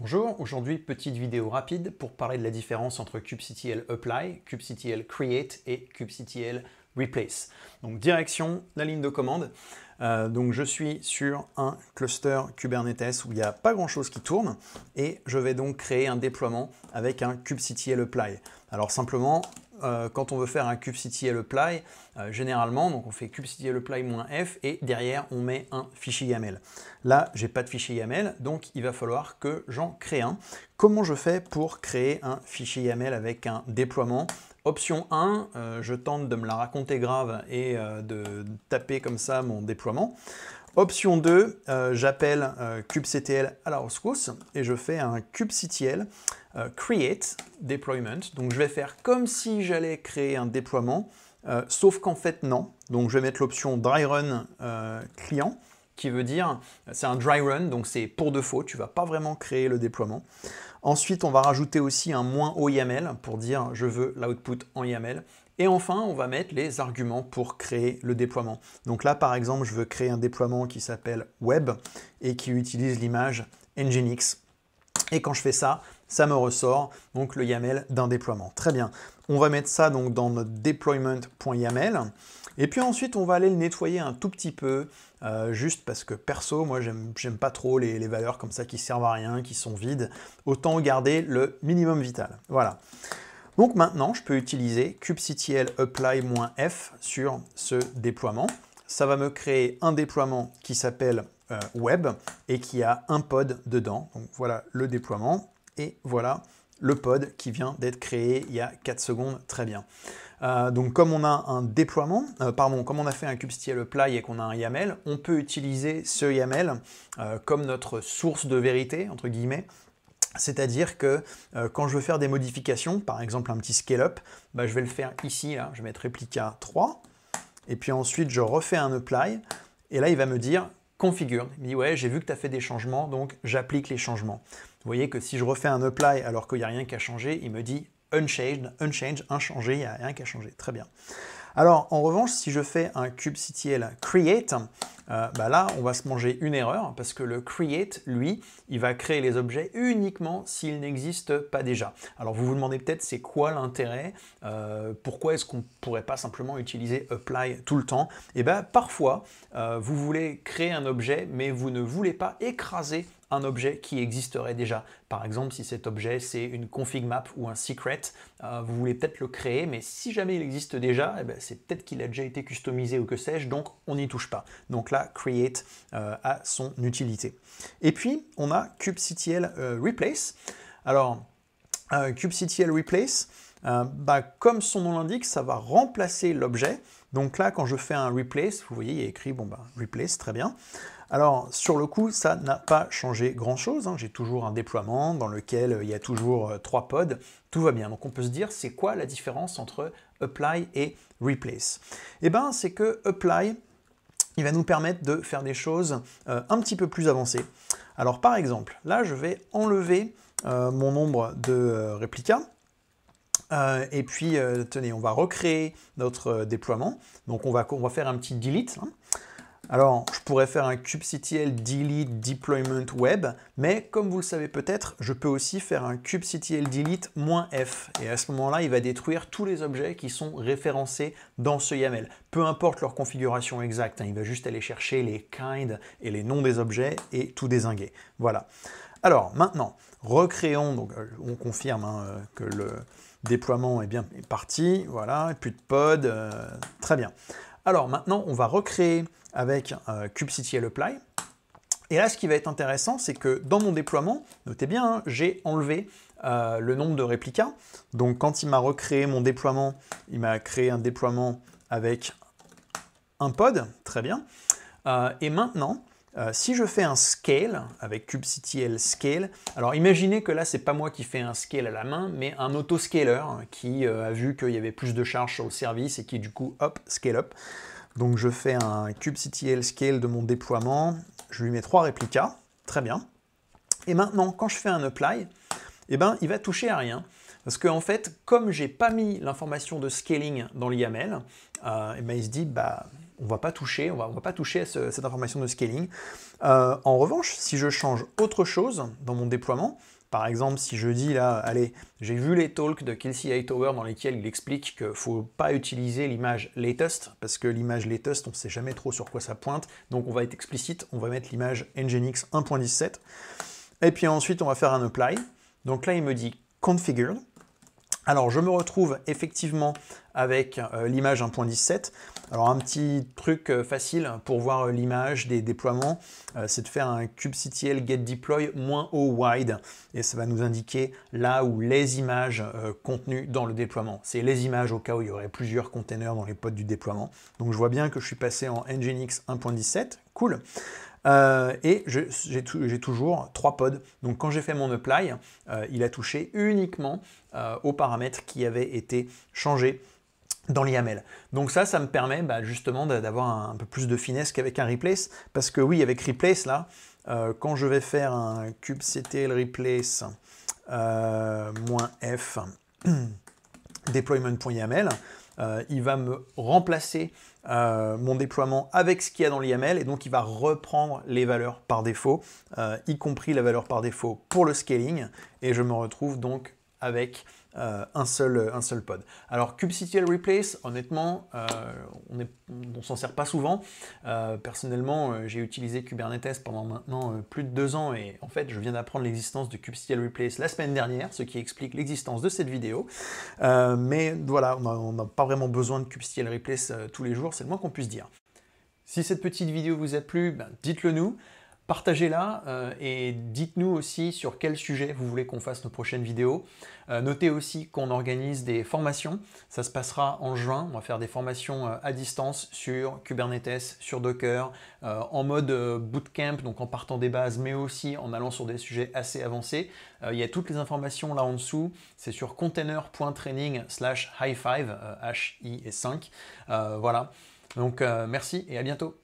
Bonjour, aujourd'hui petite vidéo rapide pour parler de la différence entre kubectl apply, kubectl create et kubectl replace. Donc direction, la ligne de commande. Donc je suis sur un cluster Kubernetes où il n'y a pas grand chose qui tourne et je vais donc créer un déploiement avec un kubectl apply. Alors simplement, quand on veut faire un kubectl apply, généralement, donc on fait kubectl apply -f et derrière on met un fichier YAML. Là, j'ai pas de fichier YAML, donc il va falloir que j'en crée un. Comment je fais pour créer un fichier YAML avec un déploiement? Option 1, je tente de me la raconter grave et de taper comme ça mon déploiement. Option 2, j'appelle kubectl à la rescousse et je fais un kubectl create deployment. Donc je vais faire comme si j'allais créer un déploiement, sauf qu'en fait non. Donc je vais mettre l'option dry run client, qui veut dire, c'est un dry run, donc c'est pour défaut, tu ne vas pas vraiment créer le déploiement. Ensuite, on va rajouter aussi un -o YAML pour dire je veux l'output en YAML. Et enfin, on va mettre les arguments pour créer le déploiement. Donc là, par exemple, je veux créer un déploiement qui s'appelle web et qui utilise l'image Nginx. Et quand je fais ça, ça me ressort donc le YAML d'un déploiement. Très bien. On va mettre ça donc dans notre deployment.yaml. Et puis ensuite, on va aller le nettoyer un tout petit peu, juste parce que perso, moi, j'aime pas trop les valeurs comme ça qui servent à rien, qui sont vides. Autant garder le minimum vital. Voilà. Donc maintenant, je peux utiliser kubectl apply -f sur ce déploiement. Ça va me créer un déploiement qui s'appelle web et qui a un pod dedans. Donc voilà le déploiement et voilà le pod qui vient d'être créé il y a 4 secondes. Très bien. Donc comme on a un déploiement, comme on a fait un kubectl apply et qu'on a un YAML, on peut utiliser ce YAML comme notre source de vérité, entre guillemets. C'est-à-dire que quand je veux faire des modifications, par exemple un petit scale-up, je vais le faire ici, là, je vais mettre réplica 3, et puis ensuite je refais un apply, et là il va me dire configure. Il me dit ouais, j'ai vu que tu as fait des changements, donc j'applique les changements. Vous voyez que si je refais un apply alors qu'il n'y a rien qu'à changer, il me dit unchanged, inchangé, il n'y a rien qu'à changer. Très bien. Alors, en revanche, si je fais un kubectl create, là, on va se manger une erreur, parce que le create, lui, il va créer les objets uniquement s'ils n'existent pas déjà. Alors, vous vous demandez peut-être, c'est quoi l'intérêt? Pourquoi est-ce qu'on ne pourrait pas simplement utiliser apply tout le temps? Eh bien, parfois, vous voulez créer un objet, mais vous ne voulez pas écraser un objet qui existerait déjà. Par exemple, si cet objet c'est une config map ou un secret, vous voulez peut-être le créer, mais si jamais il existe déjà, c'est peut-être qu'il a déjà été customisé ou que sais-je, donc on n'y touche pas. Donc là, create a son utilité. Et puis, on a kubectl replace. Alors, kubectl replace, comme son nom l'indique, ça va remplacer l'objet. Donc là, quand je fais un replace, vous voyez, il y a écrit replace, très bien. Alors, sur le coup, ça n'a pas changé grand-chose. Hein. J'ai toujours un déploiement dans lequel il y a toujours 3 pods. Tout va bien. Donc, on peut se dire, c'est quoi la différence entre apply et replace? Eh bien, c'est que apply, il va nous permettre de faire des choses un petit peu plus avancées. Alors, par exemple, là, je vais enlever mon nombre de réplicas. Et puis, tenez, on va recréer notre déploiement. Donc, on va faire un petit delete. Hein. Alors, je pourrais faire un kubectl delete deployment web, mais comme vous le savez peut-être, je peux aussi faire un kubectl delete -f. Et à ce moment-là, il va détruire tous les objets qui sont référencés dans ce YAML. Peu importe leur configuration exacte, hein, il va juste aller chercher les kind et les noms des objets et tout dézinguer. Voilà. Alors, maintenant, recréons, donc on confirme que le déploiement est parti, voilà, plus de pod, très bien. Alors maintenant, on va recréer avec kubectl apply. Et là, ce qui va être intéressant, c'est que dans mon déploiement, notez bien, hein, j'ai enlevé le nombre de réplicas. Donc quand il m'a recréé mon déploiement, il m'a créé un déploiement avec un pod, très bien. Et maintenant, si je fais un scale avec kubectl scale, alors imaginez que là, c'est pas moi qui fais un scale à la main, mais un autoscaler qui a vu qu'il y avait plus de charges sur le service et qui du coup, hop, scale up. Donc je fais un kubectl scale de mon déploiement, je lui mets 3 réplicas, très bien. Et maintenant, quand je fais un apply, il va toucher à rien. Parce qu'en fait, comme j'ai pas mis l'information de scaling dans l'YAML, et ben il se dit, bah, on va pas toucher à cette information de scaling. En revanche, si je change autre chose dans mon déploiement, par exemple, si je dis là, allez, j'ai vu les talks de Kelsey Hightower dans lesquels il explique qu'il ne faut pas utiliser l'image latest, parce que l'image latest, on ne sait jamais trop sur quoi ça pointe, donc on va être explicite, on va mettre l'image Nginx 1.17, et puis ensuite on va faire un apply. Donc là, il me dit configured. Alors, je me retrouve effectivement avec l'image 1.17. Alors, un petit truc facile pour voir l'image des déploiements, c'est de faire un kubectl get deploy -o wide, et ça va nous indiquer là où les images contenues dans le déploiement. C'est les images au cas où il y aurait plusieurs containers dans les pods du déploiement. Donc, je vois bien que je suis passé en Nginx 1.17. Cool. Et j'ai toujours 3 pods. Donc quand j'ai fait mon apply, il a touché uniquement aux paramètres qui avaient été changés dans l'YAML. Donc ça me permet justement d'avoir un peu plus de finesse qu'avec un replace, parce que oui, avec replace, là, quand je vais faire un kubectl replace -f deployment.yaml, il va me remplacer mon déploiement avec ce qu'il y a dans l'YAML, et donc il va reprendre les valeurs par défaut, y compris la valeur par défaut pour le scaling, et je me retrouve donc avec un seul pod. Alors kubectl replace, honnêtement, on s'en sert pas souvent. Personnellement, j'ai utilisé Kubernetes pendant maintenant plus de 2 ans, et en fait, je viens d'apprendre l'existence de kubectl replace la semaine dernière, ce qui explique l'existence de cette vidéo. Mais voilà, on n'a pas vraiment besoin de kubectl replace tous les jours, c'est le moins qu'on puisse dire. Si cette petite vidéo vous a plu, dites-le nous. Partagez-la et dites-nous aussi sur quel sujet vous voulez qu'on fasse nos prochaines vidéos. Notez aussi qu'on organise des formations. Ça se passera en juin. On va faire des formations à distance sur Kubernetes, sur Docker, en mode bootcamp, donc en partant des bases, mais aussi en allant sur des sujets assez avancés. Il y a toutes les informations là en dessous. C'est sur container.training/high5, H-I et 5. Voilà. Donc merci et à bientôt.